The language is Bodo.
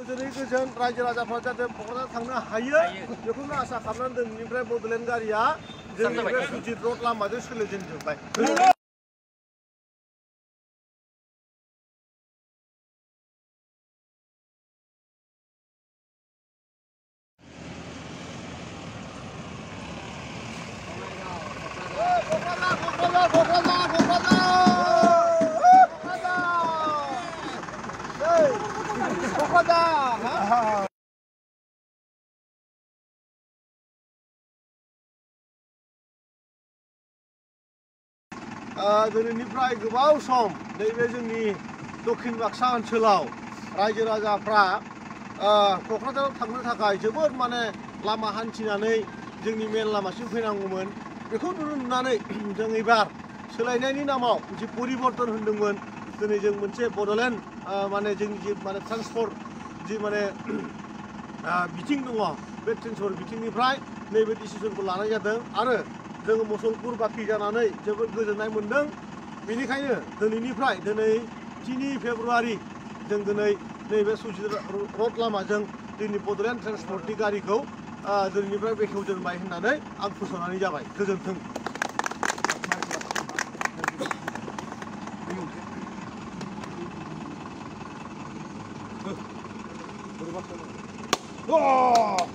गोजोनै गोजोन रायजो राजाफ्रा जाहाथे क'क्राझार थांनो हायो बेखौनो आसा खालामनानै दिनैनिफ्राय बड'लेण्ड गारिया जोंनि बे सुजित र'ड लामाजों सोलिजेनजोब्बाय। दिनैनिफ्राय गोबाव सम नैबे जोंनि दक्षिण बाक्सा ओनसोलाव रायजो राजाफ्रा क'क्राझाराव थांनो थाखाय जोबोद माने लामा हान्थिनानै जोंनि मेन लामासिम फैनांगौमोन। बेखौ नुनानै जों एबार सोलायनायनि नामाव मोनसे परिबर्तन होनदोंमोन। दिनै जों मोनसे बड'लेण्ड माने जोंनि जे माने ट्रान्सपर्ट जि माने बिथिं दङ बे ट्रेन्सपर्ट बिथिंनिफ्राय नैबे डिसिसनखौ लानाय जादों आरो जोङो मुसलपुर बाखि जानानै जोबोद गोजोननाय मोन्दों। बेनिखायनो दिनैनिफ्राय दिनै 3 फेब्रुआरि जों दिनै नैबे सुजित र'ड लामाजों जोंनि बड'लेण्ड ट्रेन्सपर्टनि गारिखौ दिनैनिफ्राय बेखेवजेनबाय होननानै आं फोसावनानै जाबाय। गोजोन्थों। Oh!